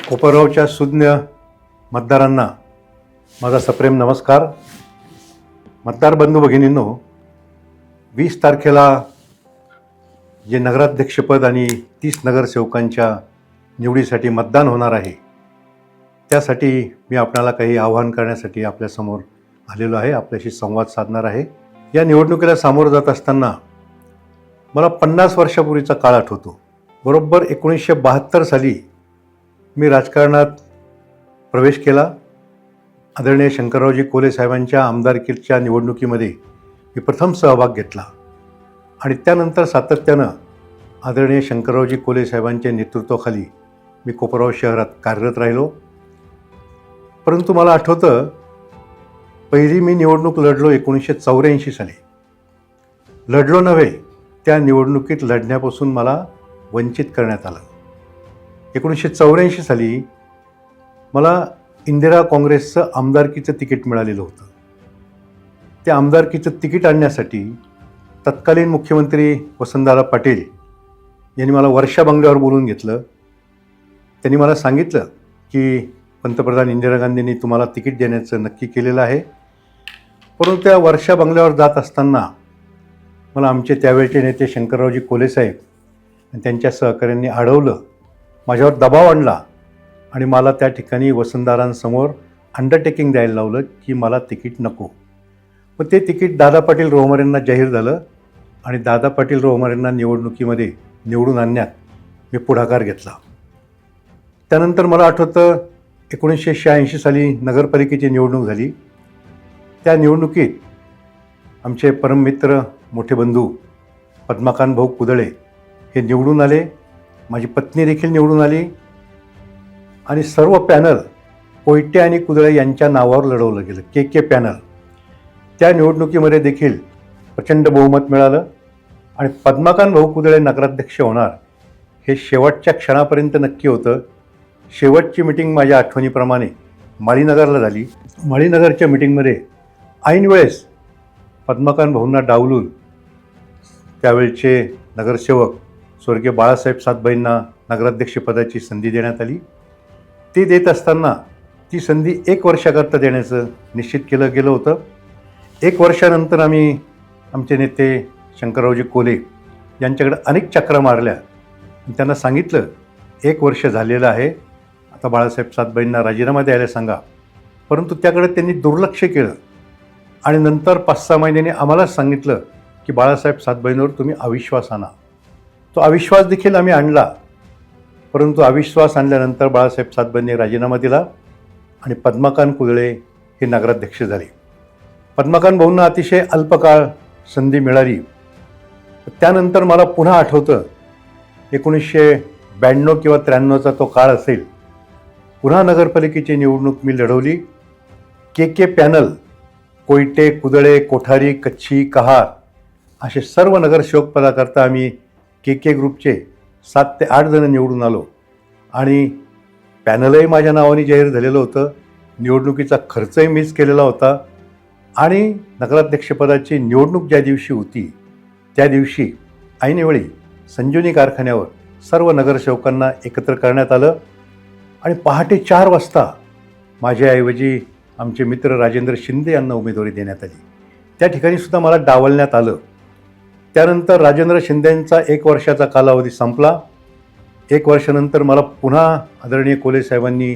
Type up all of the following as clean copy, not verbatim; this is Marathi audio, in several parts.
कोपरगावच्या सुज्ञ मतदारांना माझा सप्रेम नमस्कार. मतदार बंधू भगिनींनो, 20 तारखेला जे नगराध्यक्षपद आणि 30 नगरसेवकांच्या निवडीसाठी मतदान होणार आहे, त्यासाठी मी आपल्याला काही आवाहन करण्यासाठी आपल्यासमोर आलेलो आहे, आपल्याशी संवाद साधणार आहे. या निवडणुकीला सामोरं जात असताना मला 50 वर्षापूर्वीचा काळ आठवतो. बरोबर 1972 साली मी राजकारणात प्रवेश केला. आदरणीय शंकररावजी कोले साहेबांच्या आमदारकीच्या निवडणुकीमध्ये मी प्रथम सहभाग घेतला आणि त्यानंतर सातत्यानं आदरणीय शंकररावजी कोले साहेबांच्या नेतृत्वाखाली मी कोपरगाव शहरात कार्यरत राहिलो. परंतु मला आठवतं, पहिली मी निवडणूक लढलो 1984 साली. लढलो नव्हे, त्या निवडणुकीत लढण्यापासून मला वंचित करण्यात आलं. 1984 साली मला इंदिरा काँग्रेसचं आमदारकीचं तिकीट मिळालेलं होतं. त्या आमदारकीचं तिकीट आणण्यासाठी तत्कालीन मुख्यमंत्री वसंतदादा पाटील यांनी मला वर्षा बंगल्यावर बोलवून घेतलं. त्यांनी मला सांगितलं की पंतप्रधान इंदिरा गांधींनी तुम्हाला तिकीट देण्याचं नक्की केलेलं आहे. परंतु त्या वर्षा बंगल्यावर जात असताना मला आमचे त्यावेळचे नेते शंकररावजी कोले साहेब आणि त्यांच्या सहकाऱ्यांनी अडवलं, माझ्यावर दबाव आणला आणि मला त्या ठिकाणी वसंतदादांसमोर अंडरटेकिंग द्यायला लावलं की मला तिकीट नको. मग ते तिकीट दादा पाटील रोहमरेंना जाहीर झालं आणि दादा पाटील रोहमरेंना निवडणुकीमध्ये निवडून आणण्यात मी पुढाकार घेतला. त्यानंतर मला आठवतं 1986 साली नगरपालिकेची निवडणूक झाली. त्या निवडणुकीत आमचे परममित्र मोठे बंधू पद्माकांत भाऊ कुदळे हे निवडून आले. माझी पत्नी देखील निवडून आली आणि सर्व पॅनल कोयटे आणि कुदळे यांच्या नावावर लढवलं गेलं, के पॅनल. त्या निवडणुकीमध्ये देखील प्रचंड बहुमत मिळालं आणि पद्माकांत भाऊ कुदळे नगराध्यक्ष होणार हे शेवटच्या क्षणापर्यंत नक्की होतं. शेवटची मिटिंग माझ्या आठवणीप्रमाणे माळीनगरला झाली. माळीनगरच्या मिटिंगमध्ये ऐन वेळेस पद्माकांत भाऊंना डावलून त्यावेळचे नगरसेवक स्वर्गीय बाळासाहेब सातबाईंना नगराध्यक्षपदाची संधी देण्यात आली. ती देत असताना ती संधी 1 वर्षाकरता देण्याचं निश्चित केलं गेलं होतं. 1 वर्षानंतर आम्ही आमचे नेते शंकररावजी कोले यांच्याकडे अनेक चक्रा मारल्या. त्यांना सांगितलं 1 वर्ष झालेलं आहे, आता बाळासाहेब सातबाईंना राजीनामा द्यायला सांगा. परंतु त्याकडे त्यांनी दुर्लक्ष केलं आणि नंतर 5-6 महिन्यांनी आम्हालाच सांगितलं की बाळासाहेब सातबाईंवर तुम्ही अविश्वास आणा. तो अविश्वास देखील आम्ही आणला. परंतु अविश्वास आणल्यानंतर बाळासाहेब सातबाईंनी राजीनामा दिला आणि पद्माकांत कुदळे हे नगराध्यक्ष झाले. पद्माकांत भाऊंना अतिशय अल्पकाळ संधी मिळाली. त्यानंतर मला पुन्हा आठवतं 1992 किंवा 93चा तो काळ असेल. पुन्हा नगरपालिकेची निवडणूक मी लढवली. के पॅनल कोयटे, कुदळे, कोठारी, कच्छी, कहार असे सर्व नगरसेवक पदाकरता आम्ही के ग्रुपचे 7 ते 8 जण निवडून आलो आणि पॅनलही माझ्या नावाने जाहीर झालेलं होतं. निवडणुकीचा खर्चही मीच केलेला होता आणि नगराध्यक्षपदाची निवडणूक ज्या दिवशी होती त्या दिवशी ऐनवेळी संजीवनी कारखान्यावर सर्व नगरसेवकांना एकत्र करण्यात आलं आणि पहाटे 4 वाजता माझ्याऐवजी आमचे मित्र राजेंद्र शिंदे यांना उमेदवारी देण्यात आली. त्या ठिकाणी सुद्धा मला डावलण्यात आलं. त्यानंतर राजेंद्र शिंदेंचा 1 वर्षाचा कालावधी संपला. 1 वर्षानंतर मला पुन्हा आदरणीय कोले साहेबांनी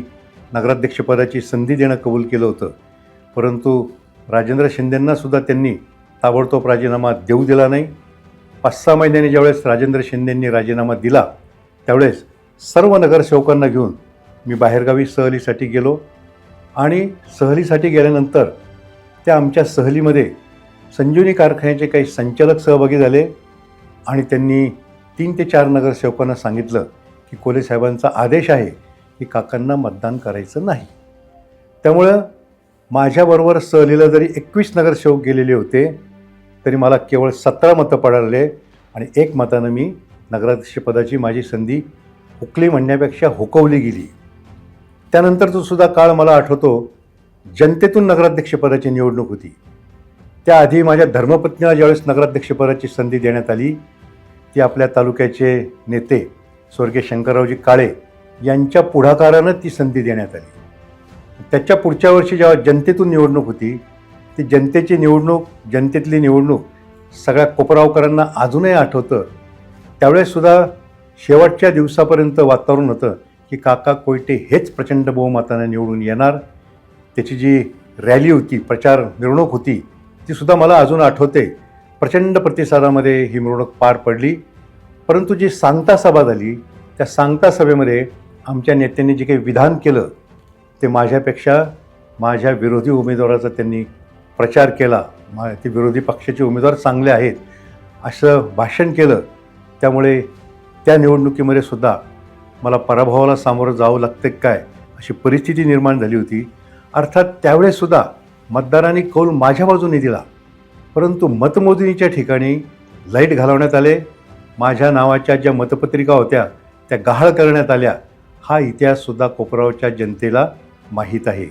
नगराध्यक्षपदाची संधी देणं कबूल केलं होतं. परंतु राजेंद्र शिंदेंना सुद्धा त्यांनी ताबडतोब राजीनामा देऊ दिला नाही. 5-6 महिन्यांनी ज्यावेळेस राजेंद्र शिंदेंनी राजीनामा दिला त्यावेळेस सर्व नगरसेवकांना घेऊन मी बाहेरगावी सहलीसाठी गेलो आणि सहलीसाठी गेल्यानंतर त्या आमच्या सहलीमध्ये संजीवनी कारखान्याचे काही संचालक सहभागी झाले आणि त्यांनी 3 ते 4 नगरसेवकांना सांगितलं की कोले साहेबांचा आदेश आहे की काकांना मतदान करायचं नाही. त्यामुळं माझ्याबरोबर सहलीला जरी 21 नगरसेवक गेलेले होते तरी मला केवळ 17 मतं पडले आणि 1 मतानं मी नगराध्यक्षपदाची माझी संधी हुकली म्हणण्यापेक्षा हुकवली गेली. त्यानंतर तो सुद्धा काळ मला आठवतो, जनतेतून नगराध्यक्षपदाची निवडणूक होती. त्याआधी माझ्या धर्मपत्नीला ज्यावेळेस नगराध्यक्षपदाची संधी देण्यात आली ती आपल्या तालुक्याचे नेते स्वर्गीय शंकररावजी काळे यांच्या पुढाकारानं ती संधी देण्यात आली. त्याच्या पुढच्या वर्षी जेव्हा जनतेतून निवडणूक होती, ती जनतेची निवडणूक, जनतेतली निवडणूक सगळ्या कोपरावकरांना अजूनही आठवतं. त्यावेळेससुद्धा शेवटच्या दिवसापर्यंत वातावरण होतं की काका कोयटे हेच प्रचंड बहुमतानं निवडून येणार. त्याची जी रॅली होती, प्रचार मिरवणूक होती, तीसुद्धा मला अजून आठवते. प्रचंड प्रतिसादामध्ये ही मिरवणूक पार पडली. परंतु जी सांगता सभा झाली, त्या सांगता सभेमध्ये आमच्या नेत्यांनी जे काही विधान केलं ते माझ्यापेक्षा माझ्या विरोधी उमेदवाराचा त्यांनी प्रचार केला. ते विरोधी पक्षाचे उमेदवार चांगले आहेत असं भाषण केलं. त्यामुळे त्या निवडणुकीमध्ये सुद्धा मला पराभवाला सामोरं जावं लागतं काय अशी परिस्थिती निर्माण झाली होती. अर्थात त्यावेळेससुद्धा मतदारांनी कौल माझ्या बाजूने दिला. परंतु मतमोजणीच्या ठिकाणी लाईट घालवण्यात आले. माझ्या नावाच्या ज्या मतपत्रिका होत्या त्या गहाळ करण्यात आल्या. हा इतिहाससुद्धा कोपरावच्या जनतेला माहीत आहे.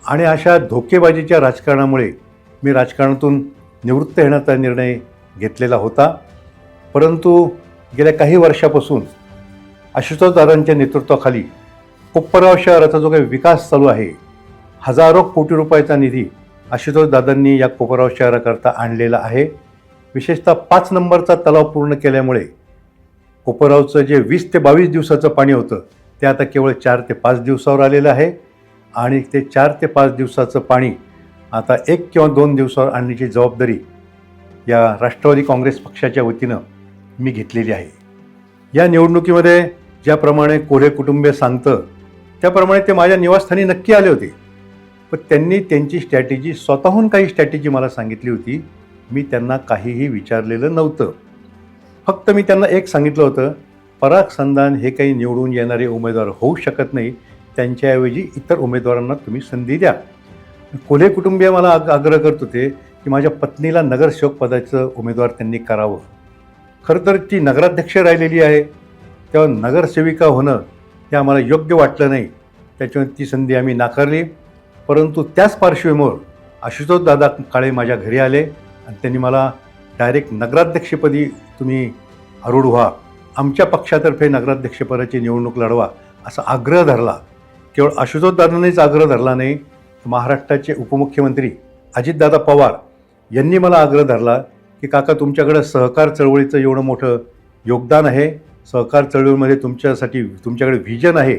आणि अशा धोकेबाजीच्या राजकारणामुळे मी राजकारणातून निवृत्त येण्याचा निर्णय घेतलेला होता. परंतु गेल्या काही वर्षापासून आशुतोष दादांच्या नेतृत्वाखाली कोपराव शहराचा जो काही विकास चालू आहे, हजारो कोटी रुपयाचा निधी आशुतोष दादांनी या कोपराव शहराकरता आणलेला आहे. विशेषतः 5 नंबरचा तलाव पूर्ण केल्यामुळे कोपरावचं जे 20 ते 22 दिवसाचं पाणी होतं ते आता केवळ 4 ते 5 दिवसावर आलेलं आहे. आणि ते 4 ते 5 दिवसाचं पाणी आता 1 किंवा 2 दिवसावर आणण्याची जबाबदारी या राष्ट्रवादी काँग्रेस पक्षाच्या वतीनं मी घेतलेली आहे. या निवडणुकीमध्ये ज्याप्रमाणे कोल्हे कुटुंबीय सांगतं त्याप्रमाणे ते माझ्या निवासस्थानी नक्की आले होते. पण त्यांनी त्यांची स्ट्रॅटेजी, स्वतःहून काही स्ट्रॅटेजी मला सांगितली होती. मी त्यांना काहीही विचारलेलं नव्हतं. फक्त मी त्यांना एक सांगितलं होतं, पराग संधान हे काही निवडून येणारे उमेदवार होऊ शकत नाही, त्यांच्याऐवजी इतर उमेदवारांना तुम्ही संधी द्या. कोल्हे कुटुंबीय मला आग्रह करत होते की माझ्या पत्नीला नगरसेवक पदाचं उमेदवार त्यांनी करावं. खरं तर ती नगराध्यक्ष राहिलेली आहे, तेव्हा नगरसेविका होणं हे आम्हाला योग्य वाटलं नाही. त्याच्यामुळे ती संधी आम्ही नाकारली. परंतु त्याच पार्श्वभूमीवर आशुतोष दादा काळे माझ्या घरी आले आणि त्यांनी मला डायरेक्ट नगराध्यक्षपदी तुम्ही आरूढ व्हा, आमच्या पक्षातर्फे नगराध्यक्षपदाची निवडणूक लढवा असा आग्रह धरला. केवळ आशुतोष दादांनीच आग्रह धरला नाही, महाराष्ट्राचे उपमुख्यमंत्री अजितदादा पवार यांनी मला आग्रह धरला की काका तुमच्याकडं सहकार चळवळीचं एवढं मोठं योगदान आहे, सहकार चळवळीमध्ये तुमच्याकडे व्हिजन आहे,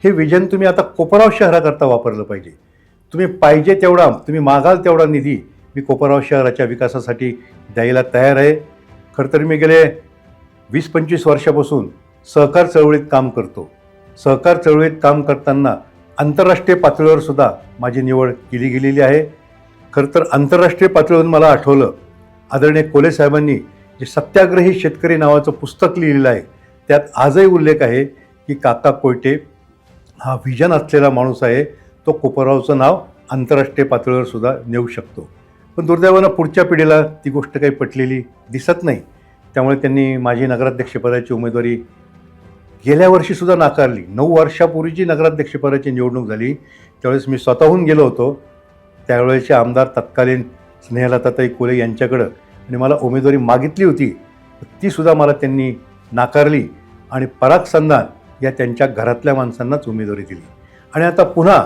हे व्हिजन तुम्ही आता कोपराव शहराकरता वापरलं पाहिजे. तुम्ही पाहिजे तेवढा, तुम्ही मागाल तेवढा निधी मी कोपराव शहराच्या विकासासाठी द्यायला तयार आहे. खरं तर मी गेले 20-25 वर्षापासून सहकार चळवळीत काम करतो. सहकार चळवळीत काम करताना आंतरराष्ट्रीय पातळीवर सुद्धा माझी निवड केली गेलेली आहे. खरं तर आंतरराष्ट्रीय पातळीवरून मला आठवलं, आदरणीय कोल्हे साहेबांनी जे सत्याग्रही शेतकरी नावाचं पुस्तक लिहिलेलं आहे त्यात आजही उल्लेख आहे की काका कोयटे हा व्हिजन असलेला माणूस आहे, तो कोपरावचं नाव आंतरराष्ट्रीय पातळीवर सुद्धा नेऊ शकतो. पण दुर्दैवानं पुढच्या पिढीला ती गोष्ट काही पटलेली दिसत नाही. त्यामुळे त्यांनी माझी नगराध्यक्षपदाची उमेदवारी गेल्या वर्षीसुद्धा नाकारली. 9 वर्षापूर्वी जी नगराध्यक्षपदाची निवडणूक झाली त्यावेळेस मी स्वतःहून गेलो होतो. त्यावेळेचे आमदार तत्कालीन स्नेहलताताई कोल्हे यांच्याकडं आणि मला उमेदवारी मागितली होती, तीसुद्धा मला त्यांनी नाकारली आणि पराग संधान या त्यांच्या घरातल्या माणसांनाच उमेदवारी दिली. आणि आता पुन्हा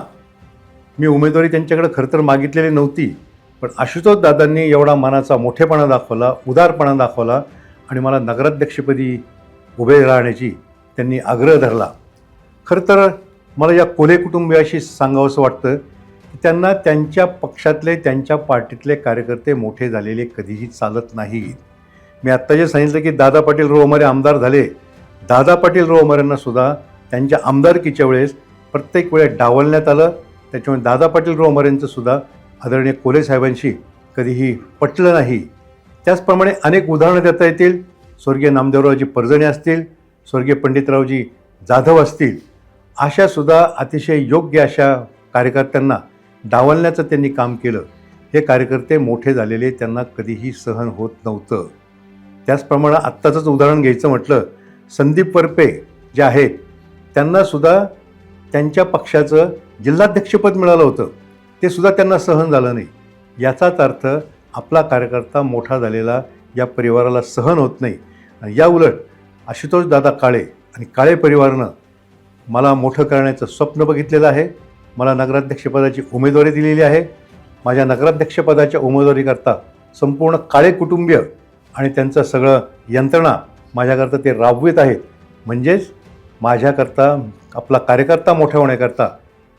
मी उमेदवारी त्यांच्याकडे खरं तर मागितलेली नव्हती, पण आशुतोष दादांनी एवढा मनाचा मोठेपणा दाखवला, उदारपणा दाखवला आणि मला नगराध्यक्षपदी उभे राहण्याची त्यांनी आग्रह धरला. खरं तर मला या कोल्हे कुटुंबियाशी सांगावंसं वाटतं की त्यांना त्यांच्या पक्षातले, त्यांच्या पार्टीतले कार्यकर्ते मोठे झालेले कधीही चालत नाहीत. मी आत्ता जे सांगितलं की दादा पाटील रोहमारे आमदार झाले, दादा पाटील रोहमारेंना सुद्धा त्यांच्या आमदारकीच्या वेळेस प्रत्येक वेळेस डावलण्यात आलं. त्याच्यामुळे दादा पाटील रोहमारेंचं सुद्धा आदरणीय कोल्हे साहेबांशी कधीही पटलं नाही. त्याचप्रमाणे अनेक उदाहरणं देता येतील. स्वर्गीय नामदेवरावजी परजणे असतील, स्वर्गीय पंडितरावजी जाधव असतील, अशासुद्धा अतिशय योग्य अशा कार्यकर्त्यांना डावलण्याचं त्यांनी काम केलं. हे कार्यकर्ते मोठे झालेले त्यांना कधीही सहन होत नव्हतं. त्याचप्रमाणे आत्ताचंच उदाहरण घ्यायचं म्हटलं, संदीप वरपे जे आहेत त्यांनासुद्धा त्यांच्या पक्षाचं जिल्हाध्यक्षपद मिळालं होतं, ते सुद्धा त्यांना सहन झालं नाही. याचाच अर्थ आपला कार्यकर्ता मोठा झालेला या परिवाराला सहन होत नाही. आणि या उलट आशुतोष दादा काळे आणि काळे परिवारानं मला मोठं करण्याचं स्वप्न बघितलेलं आहे. मला नगराध्यक्षपदाची उमेदवारी दिलेली आहे. माझ्या नगराध्यक्षपदाच्या उमेदवारीकरता संपूर्ण काळे कुटुंबीय आणि त्यांचं सगळं यंत्रणा माझ्याकरता ते राबवित आहेत. म्हणजेच माझ्याकरता आपला कार्यकर्ता मोठा होण्याकरता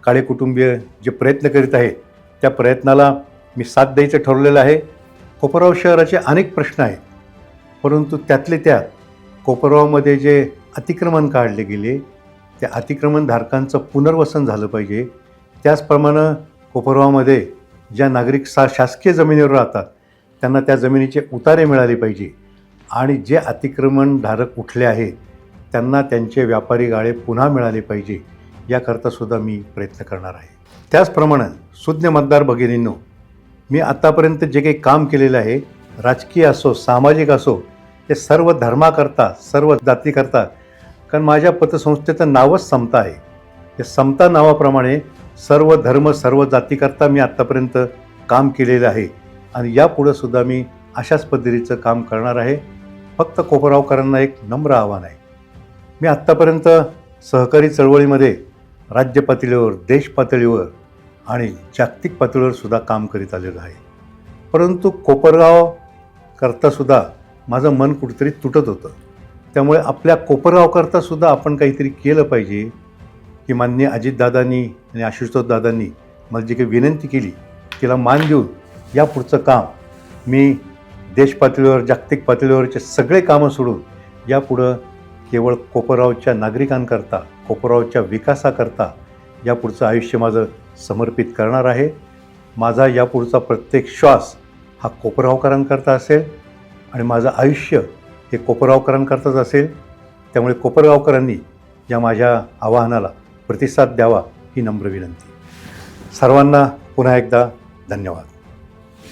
काळे कुटुंबीय जे प्रयत्न करीत आहेत त्या प्रयत्नाला मी साथ द्यायचं ठरवलेलं आहे. कोपरगाव शहराचे अनेक प्रश्न आहेत, परंतु त्यातले त्यात कोपरगावमध्ये जे अतिक्रमण काढले गेले त्या अतिक्रमणधारकांचं पुनर्वसन झालं पाहिजे. त्याचप्रमाणे कोपरगावमध्ये ज्या नागरिक शासकीय जमिनीवर राहतात त्यांना त्या जमिनीचे उतारे मिळाले पाहिजे आणि जे अतिक्रमणधारक उठले आहेत त्यांना त्यांचे व्यापारी गाळे पुन्हा मिळाले पाहिजे, याकरतासुद्धा मी प्रयत्न करणार आहे. त्याचप्रमाणे सुज्ञ मतदार भगिनींनो, मी आत्तापर्यंत जे काही काम केलेलं आहे, राजकीय असो सामाजिक असो, ते सर्व धर्माकरता सर्व जातीकरता, कारण माझ्या पतसंस्थेचं नावच समता आहे. त्या समता नावाप्रमाणे सर्व धर्म सर्व जातीकरता मी आत्तापर्यंत काम केलेलं आहे आणि यापुढंसुद्धा मी अशाच पद्धतीचं काम करणार आहे. फक्त कोपरगावकरांना एक नम्र आव्हान आहे. मी आत्तापर्यंत सहकारी चळवळीमध्ये राज्य पातळीवर देश पातळीवर आणि जागतिक पातळीवर सुद्धा काम करीत आलेलं आहे. परंतु कोपरगावकरतासुद्धा माझं मन कुठेतरी तुटत होतं. त्यामुळे आपल्या कोपरगावकरतासुद्धा आपण काहीतरी केलं पाहिजे की माननीय अजितदादांनी आणि आशुतोषदादांनी मला जी काही विनंती केली तिला मान देऊन यापुढचं काम मी देश पातळीवर जागतिक पातळीवरचे सगळे कामं सोडून यापुढं केवळ कोपरगावच्या नागरिकांकरता कोपरगावच्या विकासाकरता यापुढचं आयुष्य माझं समर्पित करणार आहे. माझा यापुढचा प्रत्येक श्वास हा कोपरगावकरांकरता असेल आणि माझं आयुष्य हे कोपरगावकरांकरताच असेल. त्यामुळे कोपरगावकरांनी या माझ्या आवाहनाला प्रतिसाद द्यावा ही नम्र विनंती. सर्वांना पुन्हा एकदा धन्यवाद.